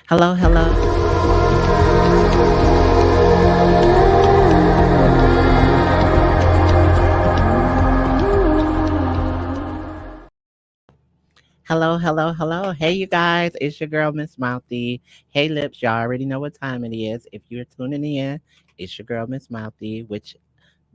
Hello, hello. Hello, hello, hello. Hey, you guys. It's your girl, Miss Mouthy. Hey, Lips. Y'all already know what time it is. If you're tuning in, it's your girl, Miss Mouthy, which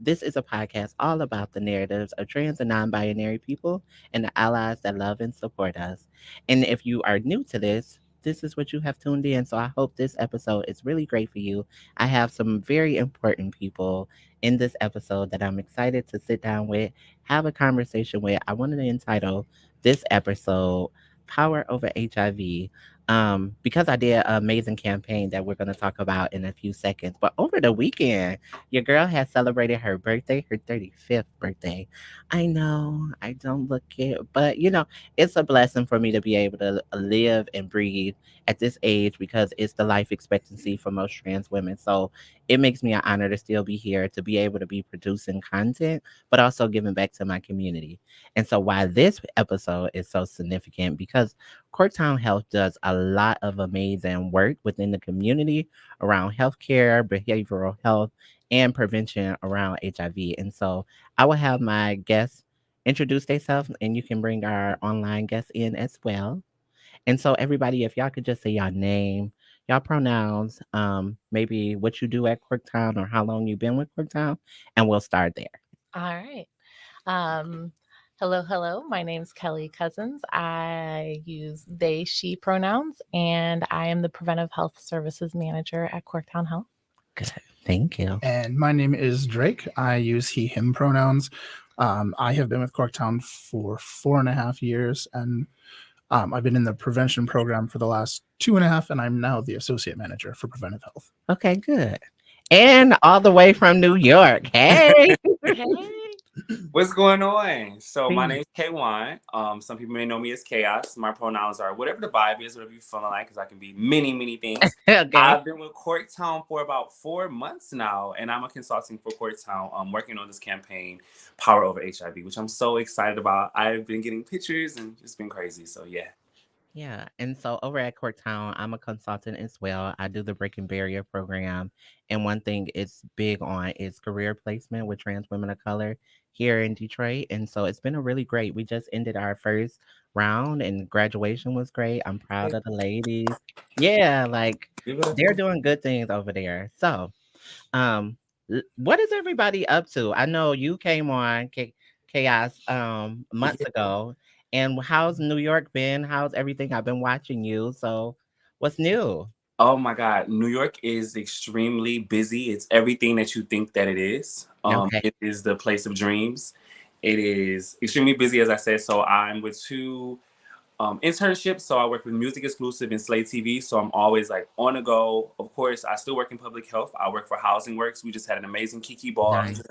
this is a podcast all about the narratives of trans and non binary people and the allies that love and support us. And if you are new to this is what you have tuned in. So I hope this episode is really great for you. I have some very important people in this episode that I'm excited to sit down with, have a conversation with. I wanted to entitle this episode Power Over HIV. Because I did an amazing campaign that we're going to talk about in a few seconds. But over the weekend, your girl has celebrated her birthday, her 35th birthday. I know I don't look it, but it's a blessing for me to be able to live and breathe at this age because it's the life expectancy for most trans women. So it makes me an honor to still be here, to be able to be producing content, but also giving back to my community. And so why this episode is so significant because Corktown Health does a lot of amazing work within the community around healthcare, behavioral health, and prevention around HIV. And so I will have my guests introduce themselves, and you can bring our online guests in as well. And so, everybody, if y'all could just say y'all name, y'all pronouns, maybe what you do at Corktown or how long you've been with Corktown, and we'll start there. All right. Um, hello. My name's Kelly Cousins. I use they, she pronouns, and I am the Preventive Health Services Manager at Corktown Health. Good. Thank you. And my name is Drake. I use he, him pronouns. I have been with Corktown for 4.5 years, and I've been in the prevention program for the last 2.5, and I'm now the associate manager for preventive health. Okay, good. And all the way from New York. Hey. Hey. What's going on? So my Hey. name's Juan. Some people may know me as Chaos. My pronouns are whatever the vibe is, whatever you're feeling like, because I can be many things. Okay. I've been with Corktown for about 4 months now, and I'm a consulting for Corktown. I'm working on this campaign, Power Over HIV, which I'm so excited about. I've been getting pictures and it's been crazy. So yeah. Yeah. And so over at Corktown, I'm a consultant as well. I do the Breaking Barrier program. And one thing it's big on is career placement with trans women of color here in Detroit. And so it's been a really great. We just ended our first round and graduation was great. I'm proud of the ladies. Yeah, like they're doing good things over there. So, what is everybody up to? I know you came on Chaos months ago. And how's New York been? How's everything? I've been watching you. So, what's new? Oh my God, New York is extremely busy. It's everything that you think that it is. Okay. It is the place of dreams. It is extremely busy, as I said. So I'm with two internships. So I work with Music Exclusive and Slate TV. So I'm always like on the go. Of course, I still work in public health. I work for Housing Works. We just had an amazing Kiki Ball. Nice.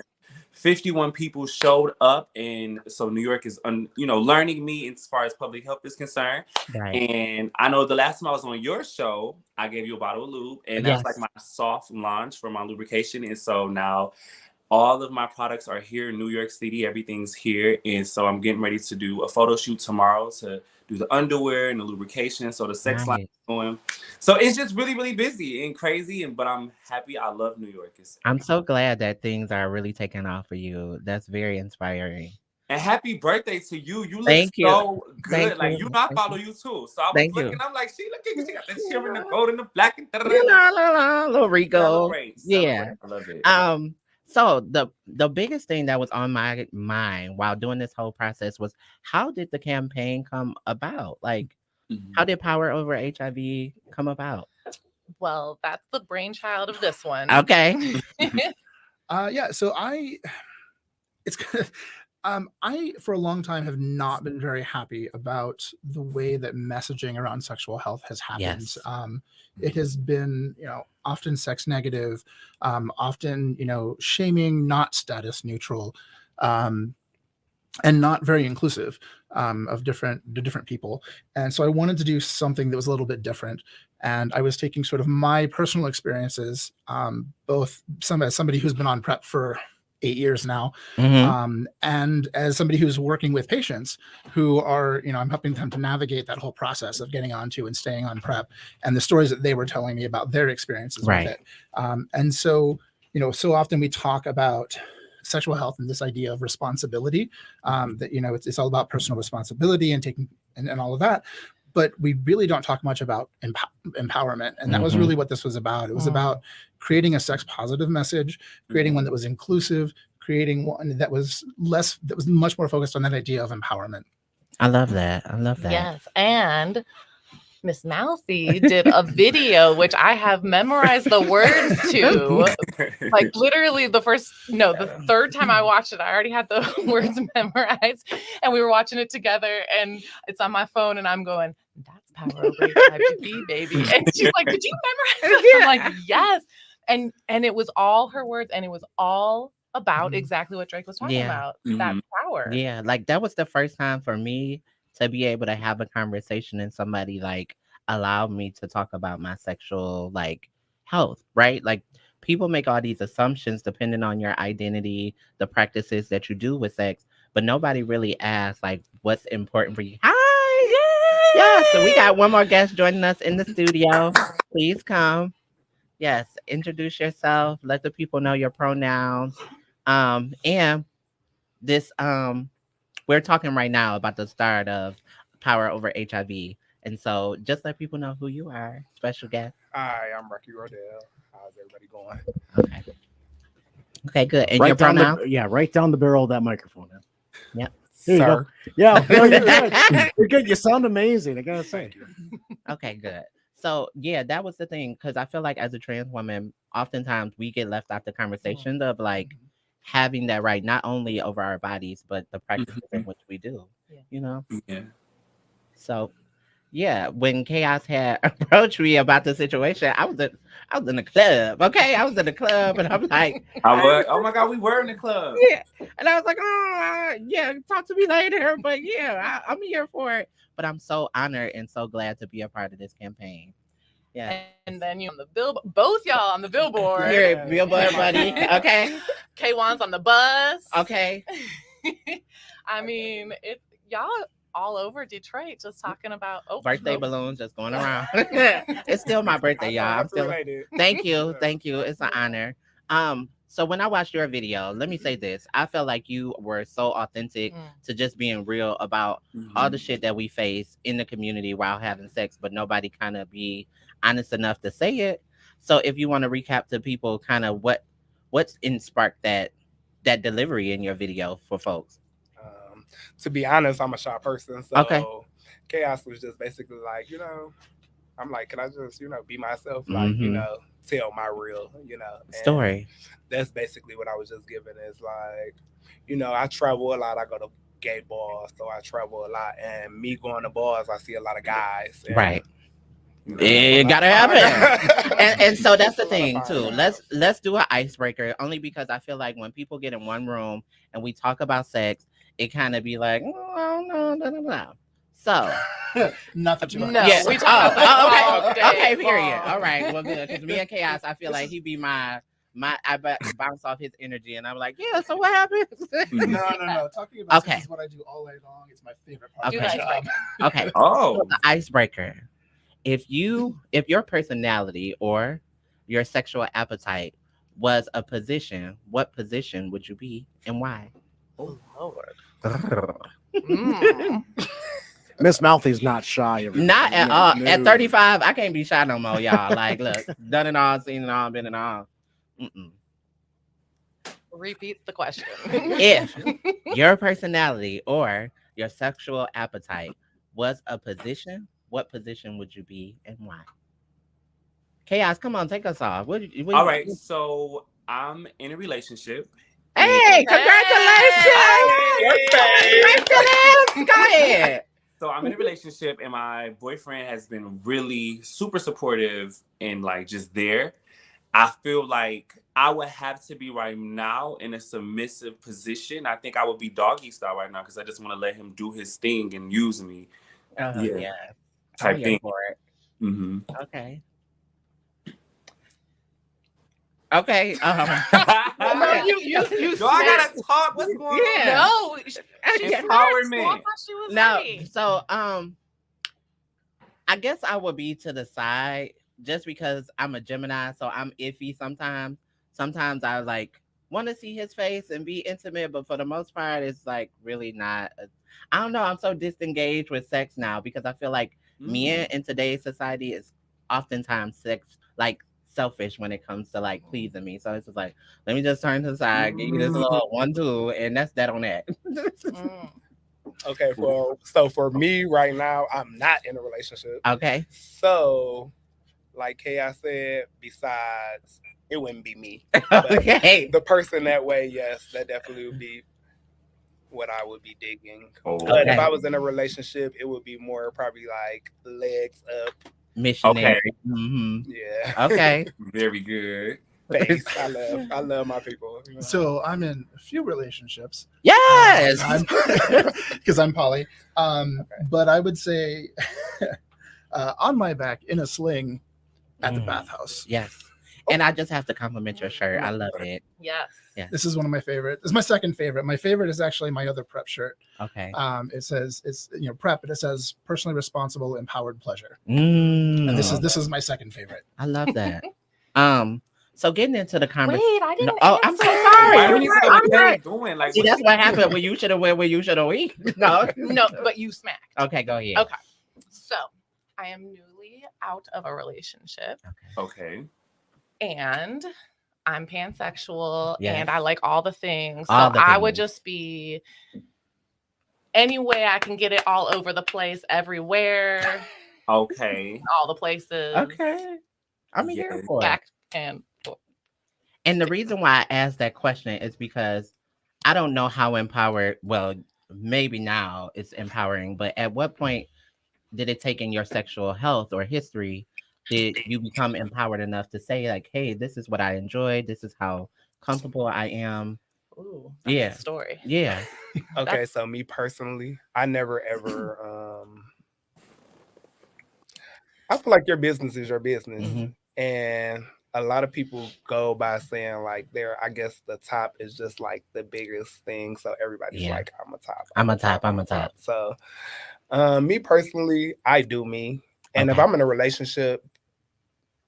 51 people showed up, and so New York is learning me as far as public health is concerned. Right. And I know the last time I was on your show, I gave you a bottle of lube, and that's like Yes. my soft launch for my lubrication. And so now all of my products are here in New York City. Everything's here. And so I'm getting ready to do a photo shoot tomorrow to do the underwear and the lubrication. So the sex line Nice. is going. So it's just really busy and crazy. But I'm happy. I love New York. I'm so glad that things are really taking off for you. That's very inspiring. And happy birthday to you. You look Thank you. so Thank good. Like, you. I Thank follow you. you too. So I was Thank looking, you. I'm like, she got the silver and the Yeah. gold and the black and Little Rico. celebrate. Yeah. I love it. So the biggest thing that was on my mind while doing this whole process was how did the campaign come about? Like, how did Power Over HIV come about? Well, that's the brainchild of this one. Okay. So it's I for a long time have not been very happy about the way that messaging around sexual health has happened. Yes. It has been, often sex negative, often, shaming, not status neutral, and not very inclusive of different people. And so I wanted to do something that was a little bit different. And I was taking sort of my personal experiences, both as somebody who's been on PrEP for 8 years now. Mhm. And as somebody who's working with patients who are, I'm helping them to navigate that whole process of getting onto and staying on PrEP, and the stories that they were telling me about their experiences with Right. it. And so, so often we talk about sexual health and this idea of responsibility, that, it's all about personal responsibility and taking and all of that. But we really don't talk much about empowerment. And that was really what this was about. It was about creating a sex positive message, creating one that was inclusive, creating one that was much more focused on that idea of empowerment. I love that. I love that. Yes. And Miss Mouthy did a video, which I have memorized the words to. Like literally the third time I watched it, I already had the words memorized. And we were watching it together, and it's on my phone, and I'm going, that's Power Over HIV, baby. And she's like, did you memorize it? I'm like, yes. And it was all her words, and it was all about exactly what Drake was talking about. That power. Yeah, like that was the first time for me to be able to have a conversation and somebody like allowed me to talk about my sexual like health, right? Like people make all these assumptions depending on your identity, the practices that you do with sex, but nobody really asks like what's important for you. Hi. Yeah, so we got one more guest joining us in the studio. Please come. Yes, introduce yourself, let the people know your pronouns. And this we're talking right now about the start of Power Over HIV. And so just let people know who you are, special guest. Hi, I'm Rocky Rodell. How's everybody going? Okay. Okay, good. And right your down pronoun? right down the barrel of that microphone. Yep. There you Sir. go. Yeah, no, you're good. You're good. You sound amazing, I gotta say. Okay, good. So yeah, that was the thing, because I feel like as a trans woman, oftentimes we get left out the conversation of like having that right not only over our bodies, but the practices in which we do. Yeah. So yeah, when Chaos had approached me about the situation, I was in the club. Okay, I was in the club, and I'm like, Oh my God, we were in the club. yeah, and I was like, oh yeah, talk to me later. But yeah, I'm here for it. But I'm so honored and so glad to be a part of this campaign. Yeah. And then you on the billboard, both y'all on the billboard. Here, billboard buddy. Okay. K1's on the bus. Okay. I mean, y'all all over Detroit just talking about birthday balloons just going around. It's still my birthday, y'all. I'm still. Thank you. It's an honor. So when I watched your video, let me say this. I felt like you were so authentic to just being real about all the shit that we face in the community while having sex, but nobody kind of be honest enough to say it. So if you want to recap to people kind of what's sparked that delivery in your video for folks. To be honest, I'm a shy person, so okay. Chaos was just basically like, I'm like, can I just, be myself, like, tell my real, story. That's basically what I was just giving. Is like, I travel a lot. I go to gay bars, so I travel a lot. And me going to bars, I see a lot of guys. And, right. It gotta happen. and so that's the thing too. Let's do an icebreaker, only because I feel like when people get in one room and we talk about sex, it kind of be like, oh, no. So nothing. No, yes. We talk about okay, period. All right, well, good. Because me and Chaos, I feel like he be my. I bounce off his energy, and I'm like, yeah. So what happens? No. Talking about sex is what I do all day long. It's my favorite part of my job. Okay. Oh, so the icebreaker. If your personality or your sexual appetite was a position, what position would you be and why? Oh Lord. Miss Mouthy's not shy. Not at all. No. At 35, I can't be shy no more, y'all. Like, look, done it all, seen it all, been it all. Repeat the question. If your personality or your sexual appetite was a position, what position would you be and why? Chaos, come on, take us off. All right, so I'm in a relationship. Hey, congratulations! Congratulations! Go ahead. So I'm in a relationship, and my boyfriend has been really super supportive and like just there. I feel like I would have to be right now in a submissive position. I think I would be doggy style right now because I just want to let him do his thing and use me. Yeah. Type thing. For it. Okay. Okay. No, you Do I gotta talk? What's going on? Yeah. No, she's Okay. Empowerment. I thought she was No, ready. so I guess I would be to the side just because I'm a Gemini, so I'm iffy sometimes. Sometimes I like want to see his face and be intimate, but for the most part, it's like really not. I don't know. I'm so disengaged with sex now because I feel like men in today's society is oftentimes sex like selfish when it comes to like pleasing me. So it's just like, let me just turn to the side, give you this little 1-2, and that's that on that. Okay, so for me right now, I'm not in a relationship. Okay. So, like Chaos said, besides, it wouldn't be me. But Okay. the person that way, yes, that definitely would be what I would be digging. Oh, But if okay. I was in a relationship, it would be more probably like legs up. Missionary. Okay. Yeah. Okay. Very good. Face. I love my people. You know? So I'm in a few relationships. Yes. Because I'm poly. But I would say on my back in a sling at the bathhouse. Yes. And I just have to compliment your shirt. I love it. Yes. Yes. This is one of my favorite. This is my second favorite. My favorite is actually my other prep shirt. Okay. It says it's prep, but it says personally responsible, empowered pleasure. Mm. And this is my second favorite. I love that. So getting into the conversation. Wait, I didn't. Oh, I'm so answer. sorry. Why You're are you right. so I'm right. doing? Like, See, that's what happened when you should have went where you should have went. No. No, but you smacked. Okay, go ahead. Okay. So I am newly out of a relationship Okay. and I'm pansexual Yes. and I like all the things. So All the I would things. just be any way I can get it all over the place, everywhere, Okay. all the places. Okay. I'm here Yes. for it. Back and forth. And the reason why I asked that question is because I don't know how empowered, well, maybe now it's empowering, but at what point did it take in your sexual health or history did you become empowered enough to say like, hey, this is what I enjoy, this is how comfortable I am? Ooh, that's Yeah. the story. Yeah. Okay, so me personally, I never ever I feel like your business is your business. Mhm. And a lot of people go by saying like I guess the top is just like the biggest thing. So everybody's Yeah. like, I'm a top. I'm a top. So me personally, I do me. And if Okay. I'm in a relationship,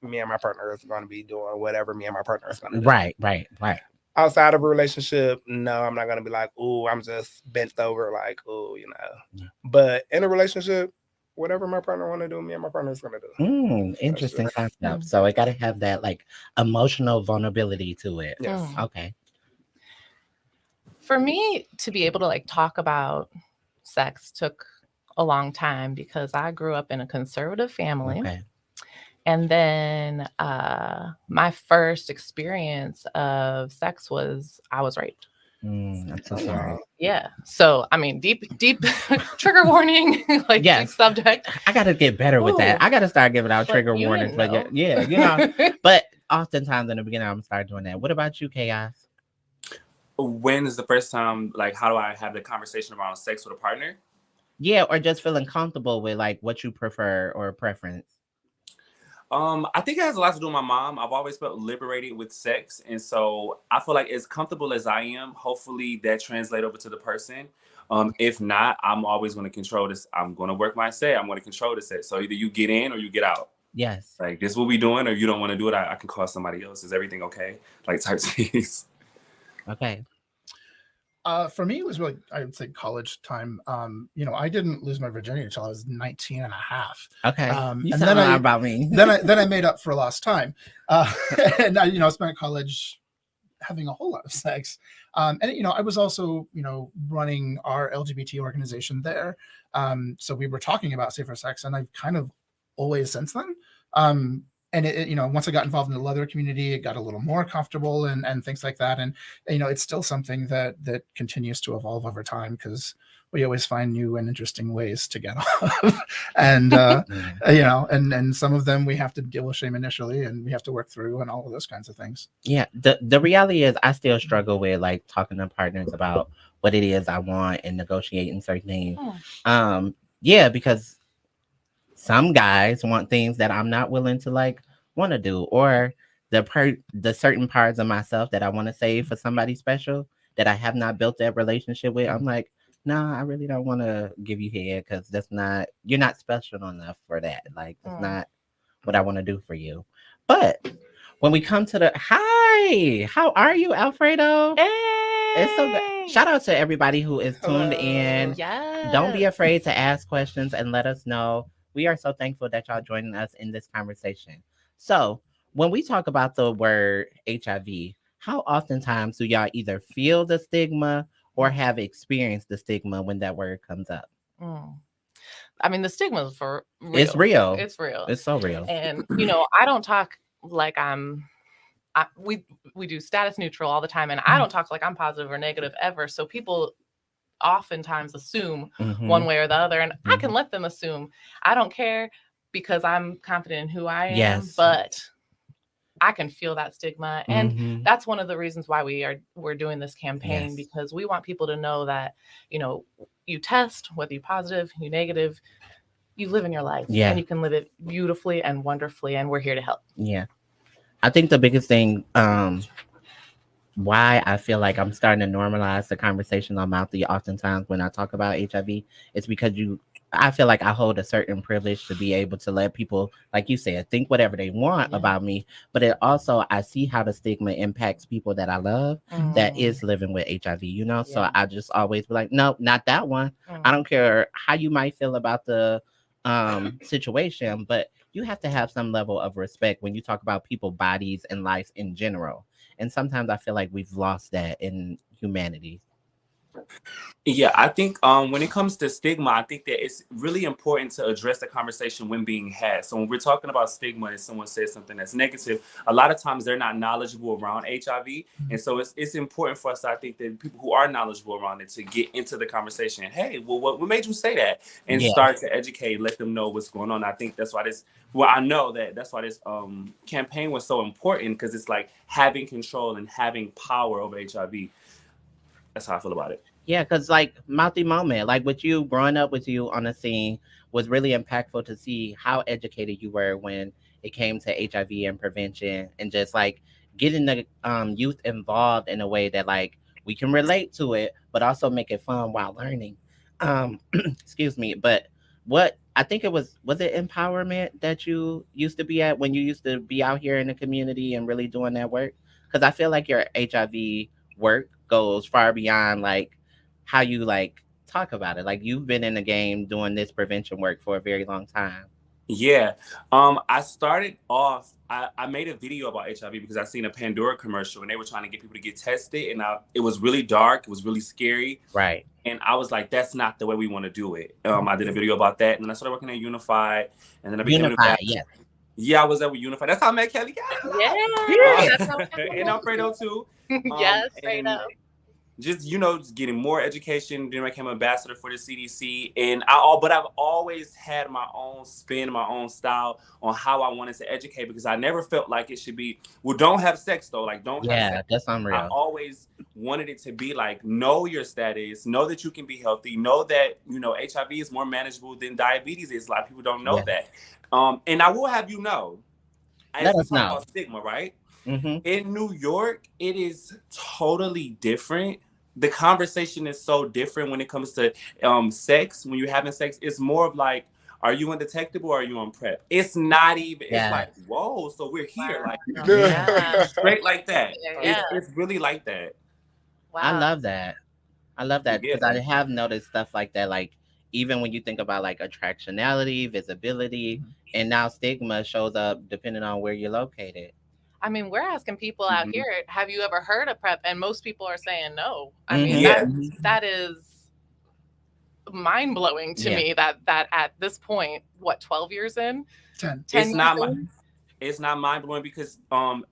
me and my partner is going to be doing whatever me and my partner is going to do. Right. Outside of a relationship, no, I'm not going to be like, oh, I'm just bent over like, oh, Yeah. But in a relationship, whatever my partner want to do, me and my partner is going to do. Interesting just- concept. So it got to have that like emotional vulnerability to it. Yes. Okay. For me to be able to like talk about sex took a long time because I grew up in a conservative family. Okay. And then my first experience of sex was I was raped. I'm so sorry. Yeah. So I mean, deep trigger warning, like Yes. deep subject. I got to get better with that. Ooh. I got to start giving out But trigger you warnings. didn't But know. yeah. But oftentimes in the beginning, I'm start doing that. What about you, Chaos? When is the first time, like, how do I have the conversation around sex with a partner? Yeah, or just feeling comfortable with like what you prefer or preference. I think it has a lot to do with my mom. I've always felt liberated with sex. And so I feel like as comfortable as I am, hopefully that translates over to the person. If not, I'm always going to control this. I'm going to work my set. I'm going to control the set. So either you get in or you get out. Yes. Like, this is what we doing, or you don't want to do it, I can call somebody else. Is everything okay? Like, type things. Okay. For me, it was really, I would say, college time. I didn't lose my virginity until I was 19 and a half. Okay. You And sound then a lot I about me. then I made up for lost time. And I spent college having a whole lot of sex. And I was also, running our LGBT organization there. So we were talking about safer sex, and I've kind of always since then. And it once I got involved in the leather community, it got a little more comfortable and things like that. And it's still something that continues to evolve over time because we always find new and interesting ways to get off. And and some of them we have to deal with shame initially, and we have to work through, and all of those kinds of things. Yeah. The reality is I still struggle with like talking to partners about what it is I want and negotiating certain things. Yeah, because some guys want things that I'm not willing to like want to do, or the certain parts of myself that I want to save for somebody special that I have not built that relationship with. I'm like, no, I really don't want to give you head because you're not special enough for that. Like, that's not what I want to do for you. But when we come to hi, how are you, Alfredo? It's so good. Shout out to everybody who is tuned in. Yes. Don't be afraid to ask questions and let us know. We are so thankful that y'all joining us in this conversation. So, when we talk about the word HIV, how oftentimes do y'all either feel the stigma or have experienced the stigma when that word comes up? I mean, the stigma is for real. It's real. It's real. It's so real. And I don't talk like we do status neutral all the time, and I don't talk like I'm positive or negative ever. So people oftentimes assume one way or the other, and I can let them assume. I don't care because I'm confident in who I am, but I can feel that stigma. And that's one of the reasons why we're doing this campaign, because we want people to know that, you test, whether you're positive, you're negative, you live in your life and you can live it beautifully and wonderfully. And we're here to help. Yeah. I think the biggest thing, why I feel like I'm starting to normalize the conversation on Mouthy oftentimes when I talk about HIV is because I feel like I hold a certain privilege to be able to let people, like you said, think whatever they want about me. But it also, I see how the stigma impacts people that I love that is living with HIV, So I just always be like, no, not that one. I don't care how you might feel about the situation, but you have to have some level of respect when you talk about people's bodies and lives in general. And sometimes I feel like we've lost that in humanity. Yeah, I think when it comes to stigma, I think that it's really important to address the conversation when being had. So when we're talking about stigma and someone says something that's negative, a lot of times they're not knowledgeable around HIV. And so it's important for us, I think, that people who are knowledgeable around it to get into the conversation. Hey, well, what made you say that? And start to educate, let them know what's going on. I think that's why I know that's why this campaign was so important, because it's like having control and having power over HIV. That's how I feel about it. Yeah, because like Mouthy moment, like with you growing up with you on the scene was really impactful to see how educated you were when it came to HIV and prevention, and just like getting the youth involved in a way that like we can relate to it, but also make it fun while learning. Excuse me, but what I think it was it empowerment that you used to be at when you used to be out here in the community and really doing that work? Because I feel like your HIV work goes far beyond like how you like talk about it. Like you've been in the game doing this prevention work for a very long time. Yeah. I started off, I made a video about HIV because I seen a Pandora commercial and they were trying to get people to get tested, and it was really dark, it was really scary. Right. And I was like, that's not the way we want to do it. I did a video about that, and then I started working at Unified, and then I became Unified, yes. Yeah, I was there with Unified. That's how I met Kelly. And Alfredo too. Yes, Fredo. Just just getting more education. Then I became ambassador for the CDC, but I've always had my own spin, my own style on how I wanted to educate, because I never felt like it should be, well, don't have sex though, like don't have sex. That's unreal. I always wanted it to be like, know your status, know that you can be healthy, know that HIV is more manageable than diabetes is. A lot of people don't know that. And I will have let us know about stigma, right? In New York, it is totally different. The conversation is so different when it comes to sex. When you're having sex, it's more of like, are you undetectable or are you on PrEP? It's not even, it's like, whoa, so we're here. Like, straight like that. It's really like that. Wow. I love that because I have noticed stuff like that. Like, even when you think about like attractionality, visibility, and now stigma shows up depending on where you're located. I mean, we're asking people out here, have you ever heard of PrEP? And most people are saying no. I mean, that is mind-blowing to me that at this point, 12 years in? 10 It's not mind-blowing because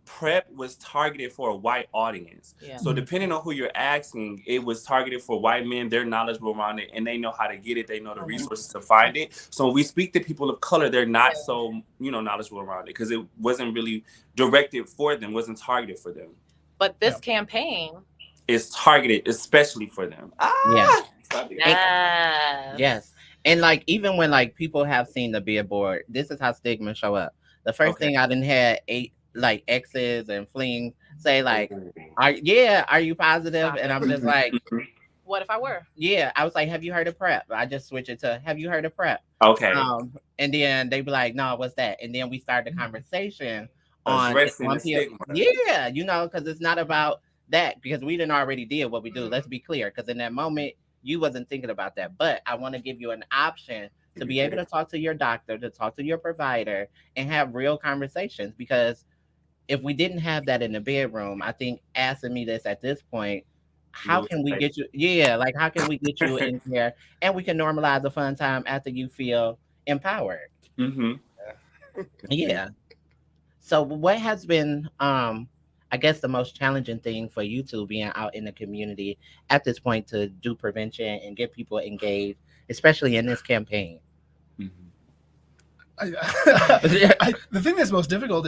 PrEP was targeted for a white audience. So depending on who you're asking, it was targeted for white men. They're knowledgeable around it and they know how to get it. They know the resources to find it. So when we speak to people of color, they're not so knowledgeable around it because it wasn't really directed for them, wasn't targeted for them. But this campaign is targeted especially for them. Yes. And like even when like people have seen the billboard, this is how stigma show up. The first thing I didn't have like exes and flings say like, Ooh. are you positive? Stop And it. I'm just like, What if I were? yeah. I was like, have you heard of PrEP? I just switch it to, have you heard of PrEP? Okay. And then they be like, no, what's that? And then we start the conversation on Addressing the on P- stigma. yeah, because it's not about that, because we didn't already did what we do. Let's Mhm. be clear, because in that moment you wasn't thinking about that. But I want to give you an option to be able to talk to your doctor, to talk to your provider, and have real conversations. Because if we didn't have that in the bedroom, I think asking me this at this point, how Lose can we faith. get you? Yeah, like how can we get you in there, and we can normalize a fun time after you feel empowered. Mm-hmm. Yeah. So what has been I guess the most challenging thing for you two being out in the community at this point to do prevention and get people engaged, especially in this campaign? Mm-hmm. The thing that's most difficult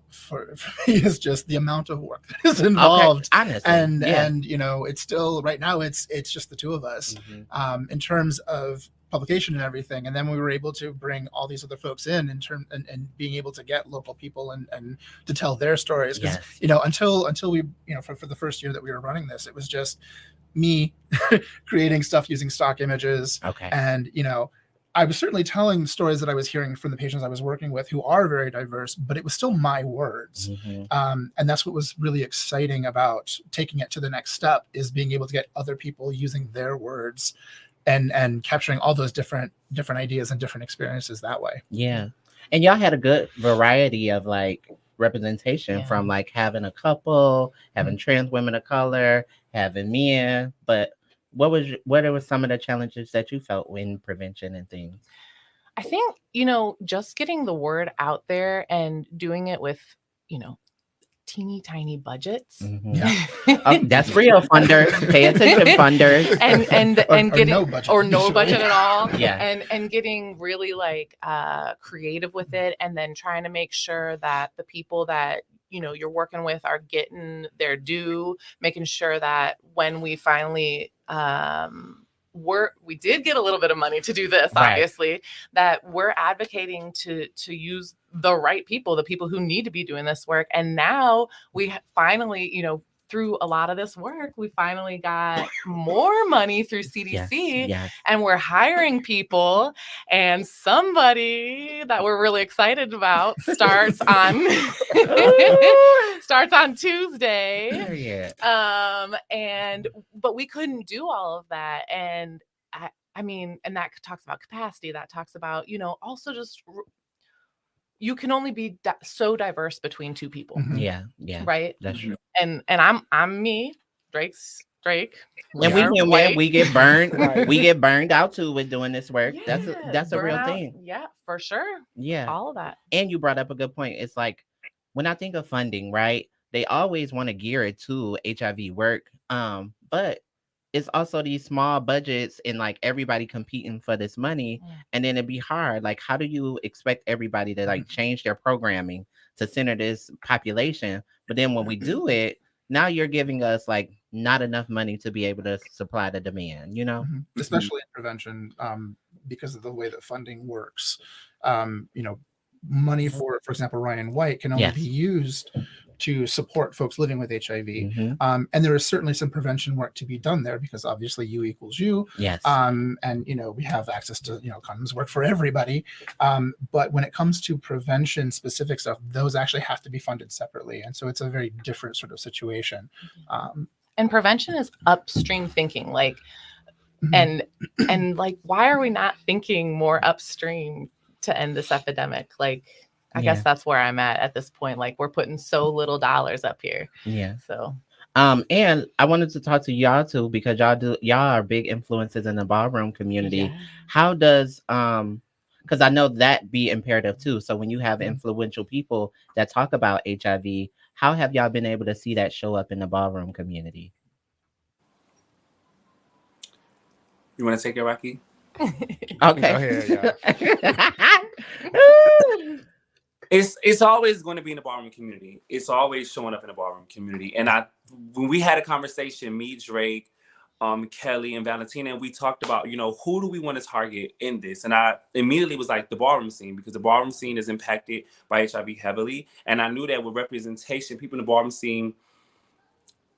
for me is just the amount of work that is involved, honestly. and Yeah. and it's still right now it's just the two of us Mhm. in terms of publication and everything, and then we were able to bring all these other folks in term and being able to get local people and to tell their stories, because Yes. until we for the first year that we were running this, it was just me creating stuff using stock images, Okay. and I was certainly telling stories that I was hearing from the patients I was working with, who are very diverse, but it was still my words. Mhm. And that's what was really exciting about taking it to the next step, is being able to get other people using their words and capturing all those different ideas and different experiences that way. Yeah. And y'all had a good variety of like representation, Yeah. from like having a couple, having trans women of color, having men. But what were some of the challenges that you felt in prevention and things? I think, just getting the word out there and doing it with, teeny tiny budgets. Mhm. Yeah. That's real, funders. Pay attention, funders. and getting no budget, or no usually. budget at all. Yeah. And getting really like creative with it, and then trying to make sure that the people that you're working with are getting their due, making sure that when we finally we did get a little bit of money to do this, Right. obviously, that we're advocating to use the right people, the people who need to be doing this work. And now we finally, through a lot of this work, we finally got more money through CDC, Yes. and we're hiring people. And somebody that we're really excited about starts on Tuesday. Period. But we couldn't do all of that. And I mean, and that talks about capacity. That talks about, also just you can only be so diverse between two people. Mhm. Yeah. Right. That's true. And I'm me, Drake's Drake. And we are human, white. we get burned. Right. We get burned out too with doing this work. Yeah, That's a real burnout. thing. Yeah, for sure. Yeah. All of that. And you brought up a good point. It's like, when I think of funding, right? They always want to gear it to HIV work. But it's also these small budgets and like everybody competing for this money. And then it'd be hard. Like, how do you expect everybody to like change their programming to center this population? But then when we do it, now you're giving us like not enough money to be able to supply the demand, Especially in prevention, because of the way that funding works. Money for example, Ryan White can only Yes. be used to support folks living with HIV. Mhm. And there is certainly some prevention work to be done there, because obviously U equals U. Yes. And we have access to condoms work for everybody. But when it comes to prevention specific stuff, those actually have to be funded separately, and so it's a very different sort of situation. And prevention is upstream thinking, like, and like, why are we not thinking more upstream to end this epidemic? Like, I guess that's where I'm at this point. Like, we're putting so little dollars up here. Yeah. So and I wanted to talk to y'all too, because y'all are big influences in the ballroom community. Yeah. How does because I know that be imperative too. So when you have influential people that talk about HIV, how have y'all been able to see that show up in the ballroom community? You want to take it, Rocky? Okay. Go ahead, It's always going to be in the ballroom community. It's always showing up in the ballroom community. And when we had a conversation, me, Drake, Kelly and Valentina, and we talked about, who do we want to target in this? And I immediately was like the ballroom scene, because the ballroom scene is impacted by HIV heavily. And I knew that with representation, people in the ballroom scene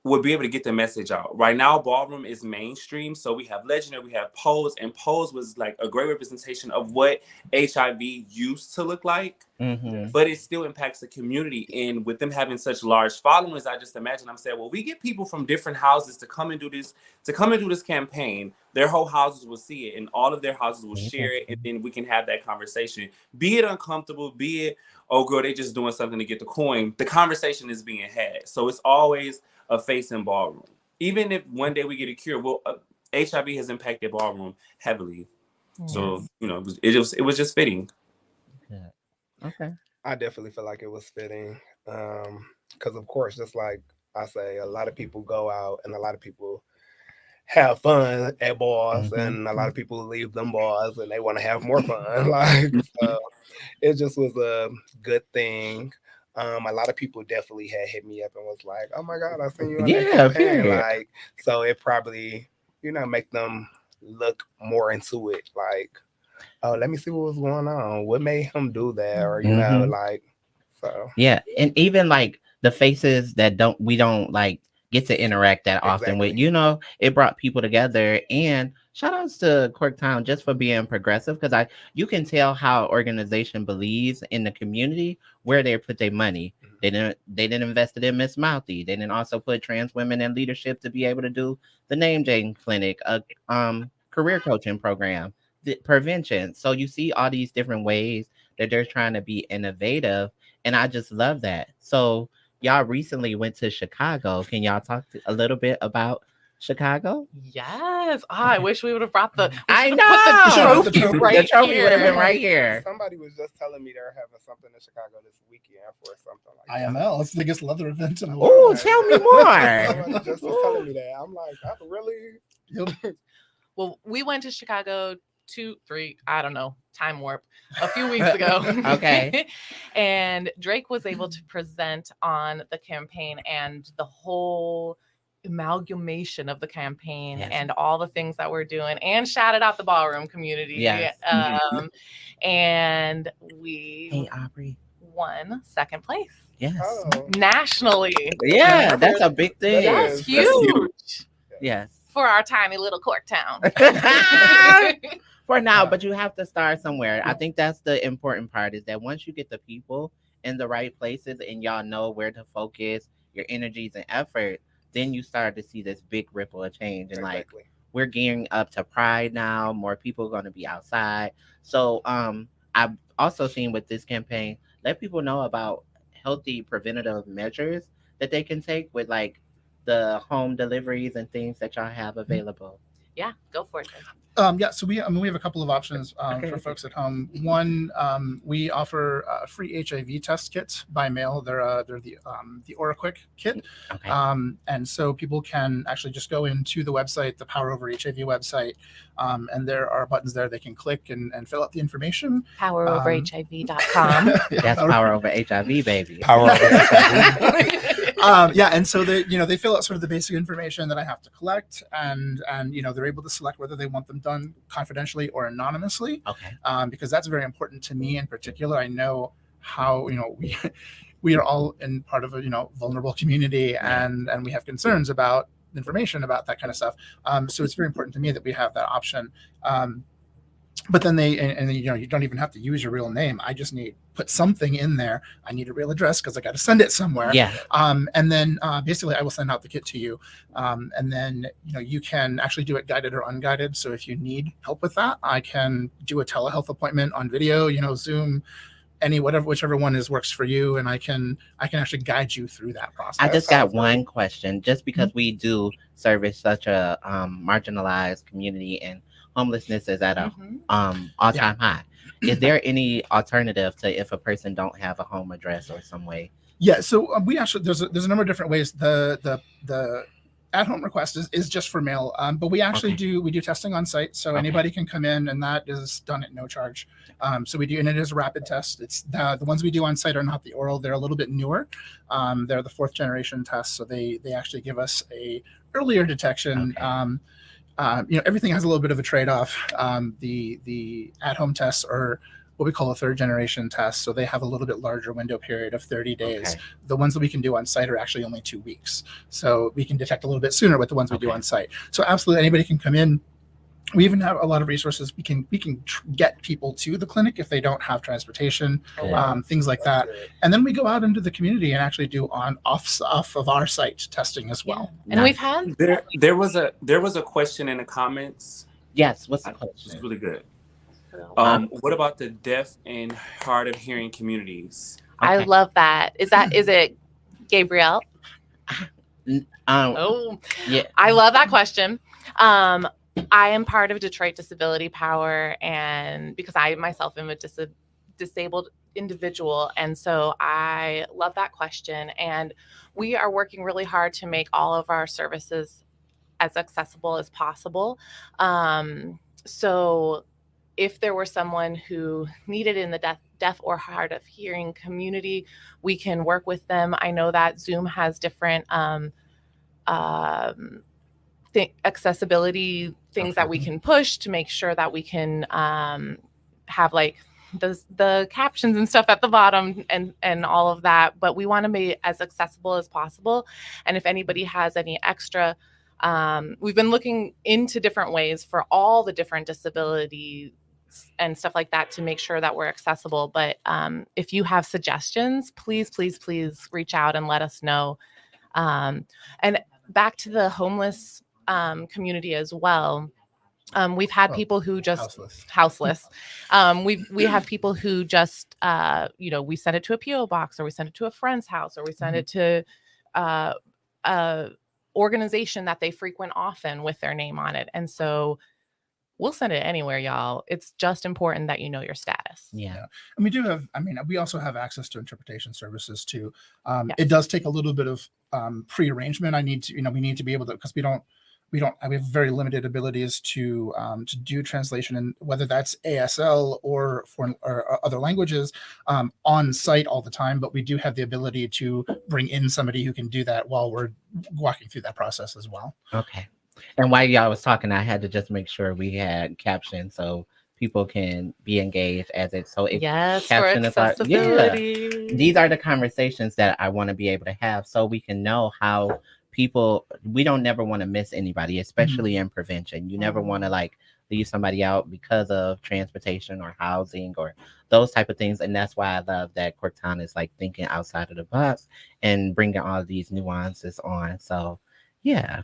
would be able to get the message out. Right now, ballroom is mainstream. So we have Legendary, we have Pose, and Pose was like a great representation of what HIV used to look like. Mm-hmm. But it still impacts the community. And with them having such large followings, I just imagine, I'm saying, well, we get people from different houses to come and do this campaign. Their whole houses will see it, and all of their houses will share it, and then we can have that conversation. Be it uncomfortable, be it, oh girl, they just doing something to get the coin. The conversation is being had. So it's always a face in ballroom. Even if one day we get a cure, well, HIV has impacted ballroom heavily. Yes. So it was just fitting. Yeah. Okay. I definitely feel like it was fitting, because of course, just like I say, a lot of people go out and a lot of people have fun at bars, and a lot of people leave them bars and they want to have more fun. Like, so it just was a good thing. A lot of people definitely had hit me up and was like, "Oh my God, I seen you on that campaign!" Like, so it probably make them look more into it. Like, oh, let me see what was going on. What made him do that? Or like, so yeah, and even like the faces that we don't like get to interact that often with, it brought people together. And shout outs to Corktown just for being progressive, because you can tell how organization believes in the community where they put their money. They didn't invest it in Miss Mouthy. They didn't also put trans women in leadership to be able to do the name Jane clinic, a career coaching program, the prevention. So you see all these different ways that they're trying to be innovative, and I just love that. So y'all recently went to Chicago. Can y'all talk a little bit about Chicago? Yes. Oh, I wish we would have brought the. I know the trophy right the trophy here. would have been right here. Somebody was just telling me they're having something in Chicago this weekend for something like IML. It's the biggest leather event in the Oh, world. tell me more. Somebody just was telling me that. I'm like, oh, really? Well, we went to Chicago 2-3, I don't know, time warp, a few weeks ago. Okay. And Drake was able to present on the campaign and the whole amalgamation of the campaign and all the things that we're doing, and shouted out the ballroom community. Yes. And we Aubrey won second place. Yes. Nationally. Yeah, that's a big thing. That's huge. Yes. For our tiny little Corktown. For now, but you have to start somewhere. I think that's the important part, is that once you get the people in the right places and y'all know where to focus your energies and effort, then you start to see this big ripple of change. And like, we're gearing up to Pride now. More people are going to be outside. So I've also seen with this campaign, let people know about healthy preventative measures that they can take with like the home deliveries and things that y'all have available. Yeah, go for it. So we have a couple of options for folks at home. One, we offer free HIV test kits by mail. They're the OraQuick kit, and so people can actually just go into the website, the Power Over HIV website, and there are buttons there they can click and fill out the information. PowerOverHIV.com. That's Power Over HIV, baby. Power Over HIV. And so they fill out sort of the basic information that I have to collect, and they're able to select whether they want them done confidentially or anonymously. Because that's very important to me in particular. I know how we are all in part of a vulnerable community, and we have concerns about information about that kind of stuff. So it's very important to me that we have that option. But then you don't even have to use your real name. I just put something in there. I need a real address because I got to send it somewhere. Yeah. And then basically I will send out the kit to you. And then you can actually do it guided or unguided. So if you need help with that, I can do a telehealth appointment on video, Zoom, whichever one works for you, and I can actually guide you through that process. I just got one question, just because we do service such a marginalized community, and homelessness is at a all-time high. Is there any alternative to if a person don't have a home address or some way? Yeah, so we actually there's a number of different ways. The at-home request is just for mail, but we actually do testing on site, so anybody can come in, and that is done at no charge. So we do, and it is a rapid test. It's the ones we do on site are not the oral; they're a little bit newer. They're the 4th generation tests, so they actually give us a earlier detection. Everything has a little bit of a trade-off. The at-home tests are what we call a 3rd generation test, so they have a little bit larger window period of 30 days. The ones that we can do on site are actually only 2 weeks, so we can detect a little bit sooner with the ones we do on site. So absolutely, anybody can come in. We even have a lot of resources. We can get people to the clinic if they don't have transportation, things like that. And then we go out into the community and actually do off of our site testing as well. And we've had there was a question in the comments. Yes, what's the question? It's really good. What about the deaf and hard of hearing communities? I love that. Is it Gabrielle? Yeah. I love that question. I am part of Detroit Disability Power, and because I myself am a disabled individual, and so I love that question. And we are working really hard to make all of our services as accessible as possible. So if there were someone who needed in the deaf or hard of hearing community, we can work with them. I know that Zoom has different accessibility things that we can push to make sure that we can have like the captions and stuff at the bottom and all of that, but we want to be as accessible as possible. And if anybody has any extra, we've been looking into different ways for all the different disabilities and stuff like that to make sure that we're accessible. But if you have suggestions, please reach out and let us know. And back to the homeless community as well. We've had people who just houseless. We have people who just we send it to a PO box, or we send it to a friend's house, or we send it to a organization that they frequent often with their name on it. And so we'll send it anywhere, y'all. It's just important that you know your status. Yeah. And we do have, we also have access to interpretation services too. It does take a little bit of pre-arrangement. We need to be able to, because we have very limited abilities to do translation, and whether that's ASL or other languages on site all the time. But we do have the ability to bring in somebody who can do that while we're walking through that process as well. Okay. And while y'all was talking, I had to just make sure we had captions so people can be engaged as it. So it, yes, for accessibility. These are the conversations that I want to be able to have, so we can know how people. We don't never want to miss anybody, especially in prevention. You never want to leave somebody out because of transportation or housing or those type of things. And that's why I love that Corktown is thinking outside of the box and bringing all of these nuances on. So yeah.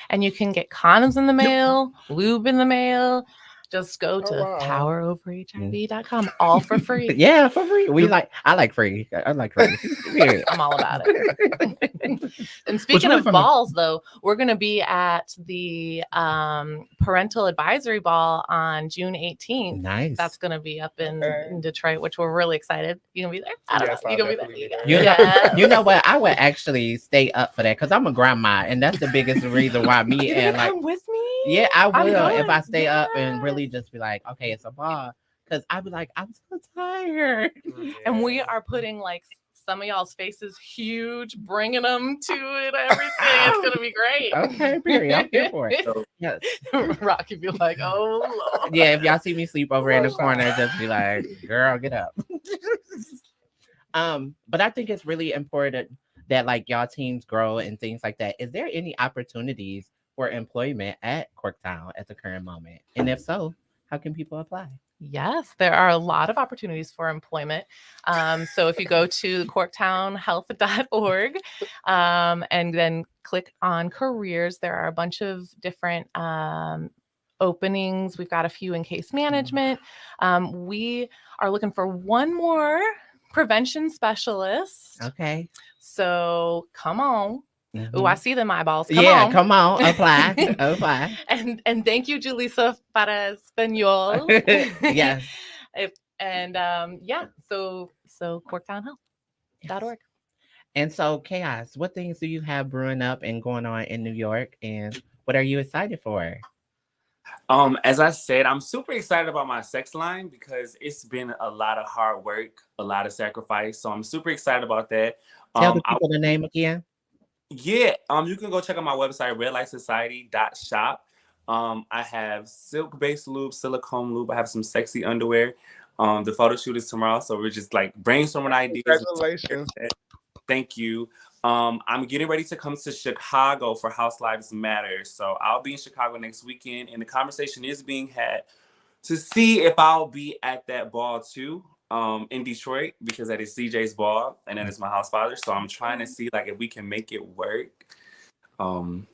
And you can get condoms in the mail, lube in the mail. Just go to poweroverhiv.com, all for free. Yeah, for free. I like free. I like free. I'm all about it. And speaking of balls, though, we're going to be at the Parental Advisory Ball on June 18th. Nice. That's going to be up in Detroit, which we're really excited. You going to be there? I don't know. You going to be there? You know what? I would actually stay up for that because I'm a grandma, and that's the biggest reason why me and come with me? Yeah, I will if I stay up and really just be like, okay, it's a ball. Because I'd be like, I'm so tired. And we are putting some of y'all's faces huge, bringing them to it, everything. It's going to be great. Okay, period. I'm here for it. So, yes. Rocky be like, oh, Lord. Yeah, if y'all see me sleep over in the corner, just be like, girl, get up. But I think it's really important that y'all teams grow and things like that. Is there any opportunities for employment at Corktown at the current moment? And if so, how can people apply? Yes, there are a lot of opportunities for employment. So if you go to corktownhealth.org and then click on careers, there are a bunch of different openings. We've got a few in case management. We are looking for one more prevention specialist. Okay. So come on. Oh, I see them eyeballs. Come on, apply. And thank you, Julissa, para español. Yes. So corktownhealth.org. And so, Chaos, what things do you have brewing up and going on in New York, and what are you excited for? As I said, I'm super excited about my sex line because it's been a lot of hard work, a lot of sacrifice. So I'm super excited about that. Tell the I people the name again. Yeah, you can go check out my website, redlightsociety.shop. I have silk-based lube, silicone lube. I have some sexy underwear. The photo shoot is tomorrow, so we're just like brainstorming ideas. Congratulations. Thank you. I'm getting ready to come to Chicago for House Lives Matter. So I'll be in Chicago next weekend, and the conversation is being had to see if I'll be at that ball too. In Detroit, because that is CJ's ball and that is my house father. So I'm trying to see like if we can make it work. And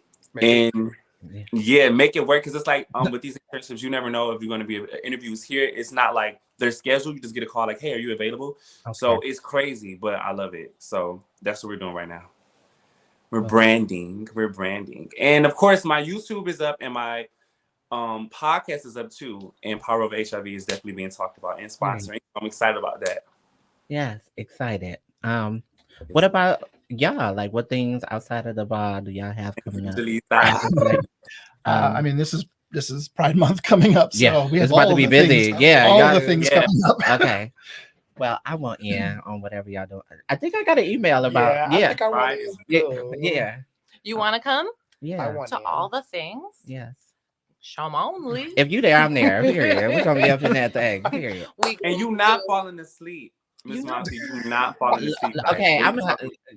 yeah, make it work, because it's like with these internships, you never know if you're going to be interviews here. It's not like they're scheduled. You just get a call like, hey, are you available? Okay. So it's crazy, but I love it. So that's what we're doing right now. We're branding. And of course my YouTube is up and my podcast is up too, and Power Over HIV is definitely being talked about and sponsoring. I'm excited about that. Yes, excited. What about y'all? Like, what things outside of the bar do y'all have coming up? I mean, this is Pride Month coming up, so Yeah, we have it's about all to be the busy. things, Yeah, all y'all- the things yeah. coming up. Okay. Well, I want in on whatever y'all doing. I think I got an email about I think I want Right. to. yeah. You want to come I I want to in. all the things? Yes. Show 'em only. If you there, I'm there. Period. We're gonna be up in that thing. Period. And you not falling asleep, Miss You know- Mouthy. You not falling asleep. Okay, Like,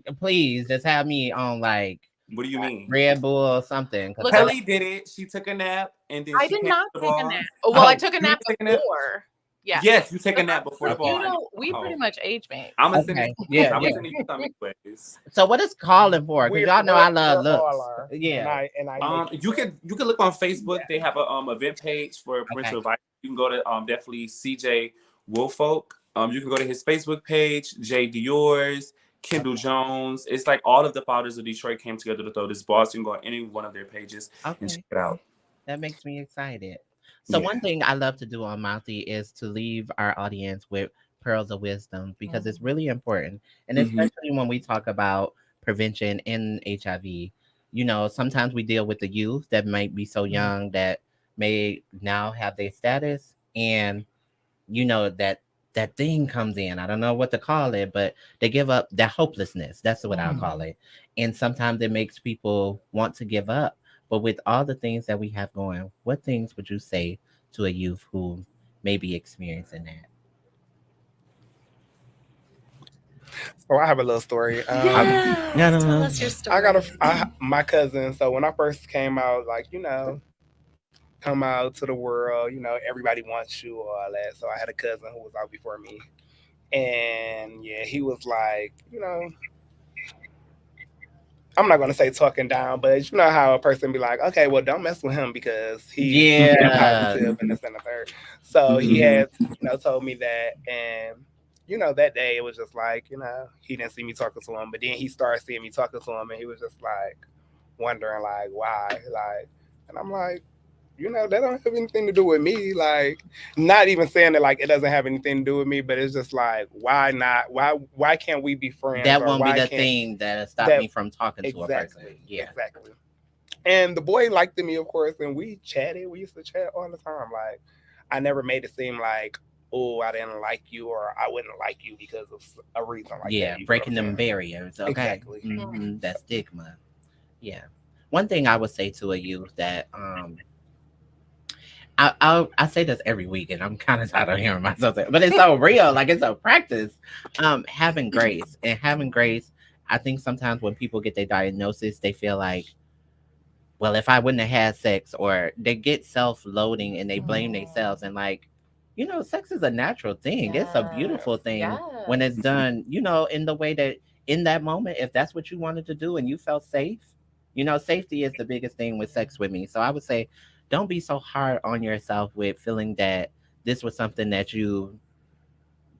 I'm please just have me on like what do you mean? Red Bull or something. 'Cause Look, Kelly did it. She took a nap and then I she did came not to the take a ball. nap. Oh, well, I Oh, took a you nap take a nap? before. Yeah. Yes, you take a nap before the Okay. ball. You know, we Oh. pretty much age mates. I'm gonna send Okay. it. Yeah, I'm yeah. gonna send you some anyways. So what is calling for? Because y'all know I love We're looks. all are. Yeah. And I You can look on Facebook. They have a event page for parental Okay. advice. You can go to definitely CJ Woolfolk. You can go to his Facebook page, Jay Dior's, Kendall Jones. It's like all of the founders of Detroit came together to throw this ball. So you can go on any one of their pages and Okay. check it out. That makes me excited. So Yeah. one thing I love to do on Mouthy is to leave our audience with pearls of wisdom because it's really important. And Mhm. especially when we talk about prevention in HIV, you know, sometimes we deal with the youth that might be so young that may now have their status, and you know that thing comes in. I don't know what to call it, but they give up that hopelessness. That's what I'll call it. And sometimes it makes people want to give up. But with all the things that we have going, what things would you say to a youth who may be experiencing that? So I have a little story. Yeah. No, no, Tell no. us your story. I got my cousin. So when I first came out, like, come out to the world, everybody wants you or all that. So I had a cousin who was out before me. And yeah, he was like, I'm not gonna say talking down, but you know how a person be like, okay, well, don't mess with him because he's positive and this and the third. So he had, told me that, and that day it was just like, he didn't see me talking to him, but then he started seeing me talking to him, and he was just like wondering like why, like, and I'm like, that don't have anything to do with me. Like, not even saying that like it doesn't have anything to do with me, but it's just like, why not? Why can't we be friends? That or won't be why the can't- thing that'll stop me from talking to a person. Yeah. Exactly. And the boy liked me, of course, and we chatted. We used to chat all the time. Like, I never made it seem like, oh, I didn't like you or I wouldn't like you because of a reason like that. Yeah, breaking them barriers. Okay. Exactly. That stigma. Yeah. One thing I would say to a youth that I say this every week, and I'm kind of tired of hearing myself say it, but it's so real, like it's a practice. Having grace and having grace. I think sometimes when people get their diagnosis, they feel like, well, if I wouldn't have had sex, or they get self-loading and they blame themselves, and like, sex is a natural thing. It's a beautiful thing when it's done, in the way that in that moment, if that's what you wanted to do and you felt safe, safety is the biggest thing with sex with me. So I would say, don't be so hard on yourself with feeling that this was something that you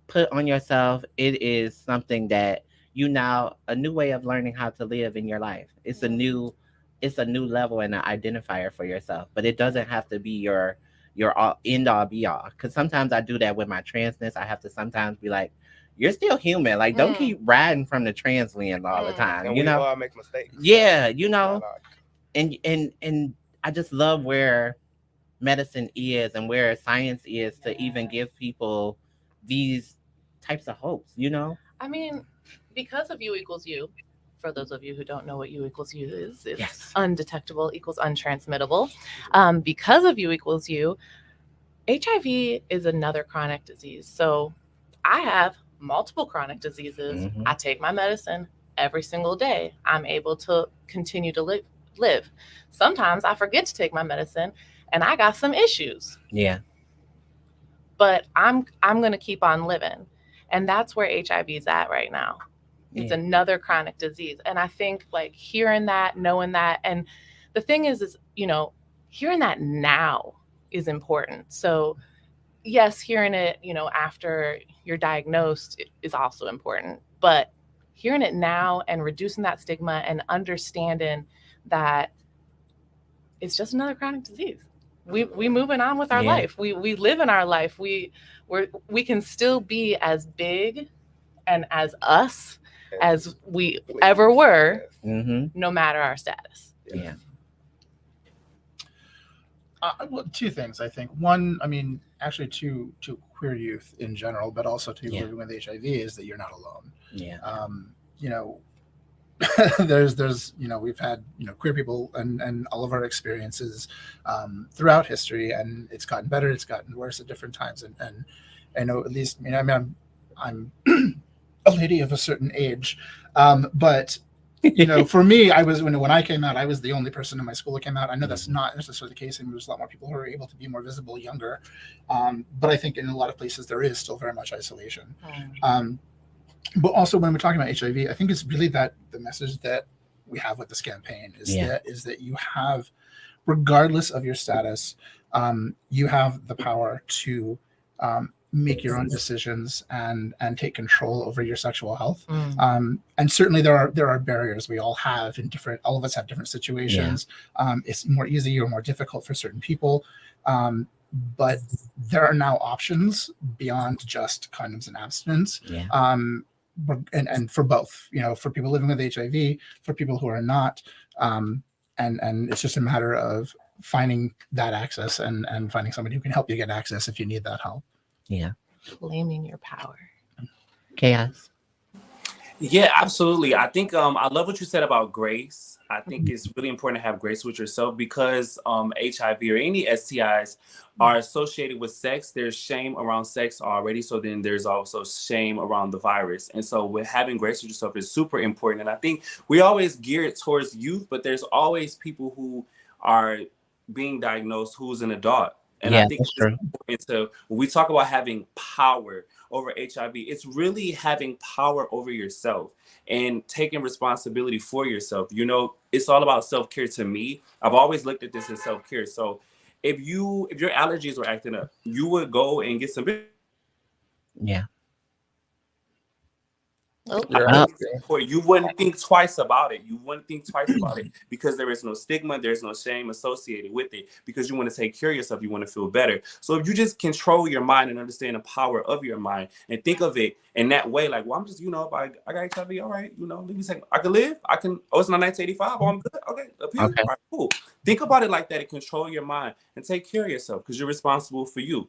put on yourself. It is something that you now a new way of learning how to live in your life. It's a new level and an identifier for yourself. But it doesn't have to be your all end all be all. Because sometimes I do that with my transness. I have to sometimes be like, you're still human. Like, don't keep riding from the trans lane all the time. And you we know, all make mistakes. yeah, So you it's know, not like, and I just love where medicine is and where science is to even give people these types of hopes. You know, I mean, because of U equals U, for those of you who don't know what U equals U is, it's Yes. undetectable equals untransmittable. Because of U equals U, HIV is another chronic disease. So I have multiple chronic diseases. Mhm. I take my medicine every single day. I'm able to continue to live. Sometimes I forget to take my medicine and I got some issues, Yeah. but I'm going to keep on living. And that's where HIV is at right now. It's Yeah. another chronic disease. And I think like hearing that, knowing that, and the thing is, you know, hearing that now is important. So yes, hearing it, you know, after you're diagnosed is also important, but hearing it now and reducing that stigma and understanding that it's just another chronic disease. We moving on with our Yeah. life. We live in our life. We can still be as big and as us as we ever were, Mm-hmm. no matter our status. Yeah. Well, two things, I think. One, I mean, actually, to queer youth in general, but also to Yeah. living with HIV, is that you're not alone. Yeah. You know, there's you know, we've had, you know, queer people and all of our experiences throughout history, and it's gotten better, it's gotten worse at different times, and I know, at least, I mean, I'm a lady of a certain age, but you know, for me, I was, when I came out, I was the only person in my school that came out. I know that's not necessarily the case, and there's a lot more people who are able to be more visible younger, but I think in a lot of places there is still very much isolation. But also, when we're talking about HIV, I think it's really that the message that we have with this campaign is that you have, regardless of your status, you have the power to make your own decisions and take control over your sexual health. And certainly there are barriers we all have in different, all of us have different situations. It's more easy or more difficult for certain people. But there are now options beyond just condoms and abstinence. And for both, you know, for people living with HIV, for people who are not, and it's just a matter of finding that access and finding somebody who can help you get access if you need that help. Yeah. Claiming your power. Chaos. Yeah, absolutely. I think I love what you said about grace. I think it's really important to have grace with yourself because HIV or any STIs are associated with sex. There's shame around sex already. So then there's also shame around the virus. And so with having grace with yourself is super important. And I think we always gear it towards youth, but there's always people who are being diagnosed who's an adult. And I think that's true. so when we talk about having power over HIV, it's really having power over yourself and taking responsibility for yourself. You know, it's all about self-care to me. I've always looked at this as self-care. So if your allergies were acting up, you would go and get some. Yeah. You wouldn't think twice about it. You wouldn't think twice about it because there is no stigma, there's no shame associated with it because you want to take care of yourself, you want to feel better. So if you just control your mind and understand the power of your mind and think of it in that way, like, well, I'm just, you know, if I got HIV, all right, you know, let me say, I can live, I can, oh, it's not 1985, oh, I'm good, okay, up here, Okay. all right, cool. Think about it like that and control your mind and take care of yourself because you're responsible for you.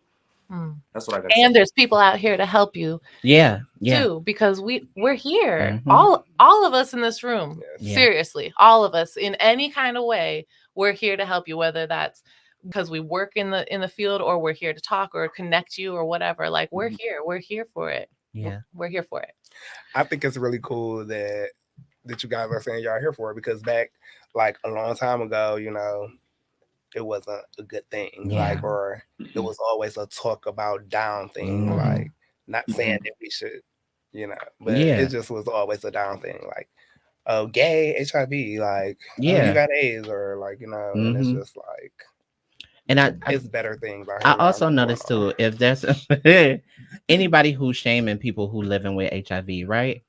That's what I got to say. And there's people out here to help you. Yeah. Too, because we're here. Mhm. All of us in this room. Seriously, all of us in any kind of way, we're here to help you, whether that's because we work in the field or we're here to talk or connect you or whatever. Like we're here. We're here for it. Yeah. We're here for it. I think it's really cool that you guys are saying y'all are here for it because back like a long time ago, you know, it wasn't a good thing. Like, or it was always a talk about down thing. Like, not saying that we should, you know, but it just was always a down thing. Like, oh, gay, HIV, like, oh, you got AIDS, or like, you know, and it's just like, and it's better things. I also noticed too, if there's anybody who's shaming people who living with HIV, right?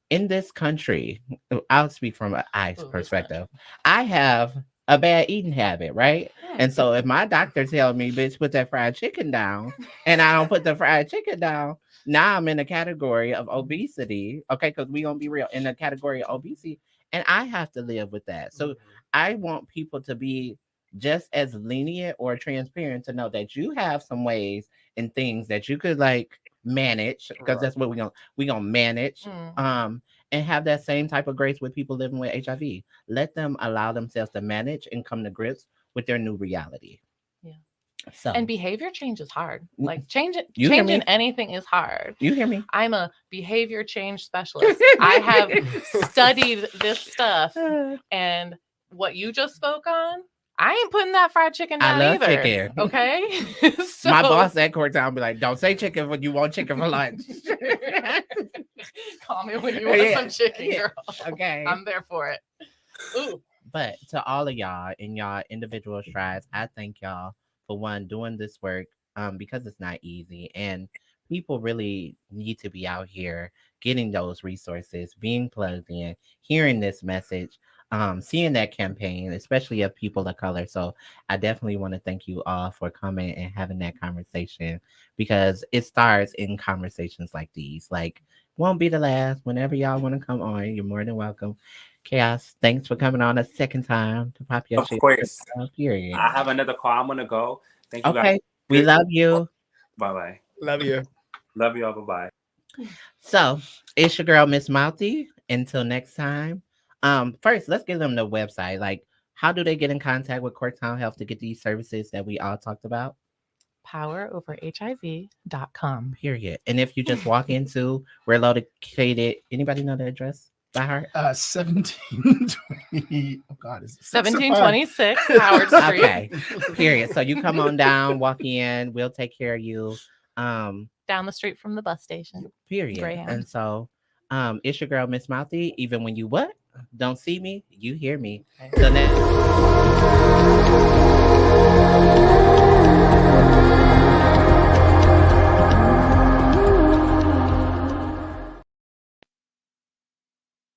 In this country, I'll speak from an perspective. I have a bad eating habit, right? And so if my doctor tell me, bitch, put that fried chicken down, and I don't put the fried chicken down, now I'm in a category of obesity. Okay, because we gonna be real in the category of obesity, and I have to live with that. So I want people to be just as lenient or transparent to know that you have some ways and things that you could like manage, because that's what we gonna manage. And have that same type of grace with people living with HIV. Let them allow themselves to manage and come to grips with their new reality. Yeah. So And behavior change is hard. Like You hear changing me? anything is hard. You hear me? I'm a behavior change specialist. I have studied this stuff, and what you just spoke on, I ain't putting that fried chicken down I love either. chicken. Okay. So, My boss at Corktown be like, "Don't say chicken when you want chicken for lunch." call me when you want some chicken, girl. Okay. I'm there for it. Ooh. But to all of y'all in y'all individual strides, I thank y'all for one doing this work because it's not easy, and people really need to be out here getting those resources, being plugged in, hearing this message, seeing that campaign, especially of people of color. So I definitely want to thank you all for coming and having that conversation, because it starts in conversations like these. Like, won't be the last. Whenever y'all want to come on, you're more than welcome. Chaos, thanks for coming on a second time to pop your Of shit. course. Period. I have another call. I'm gonna go. Thank you guys. Okay, we love you. Bye bye. Love you. Love y'all. Bye bye. So it's your girl, Miss Mouthy. Until next time. First, let's give them the website. Like, how do they get in contact with Corktown Health to get these services that we all talked about? poweroverhiv.com. Period. And if you just walk into, we're located. Anybody know the address by heart? 1720. Oh God, is it 1726 Howard Street. Okay. Period. So you come on down, walk in. We'll take care of you. Down the street from the bus station. Period. Greyhound. And so, it's your girl, Miss Mouthy. Even when you what? Don't see me, you hear me. So now.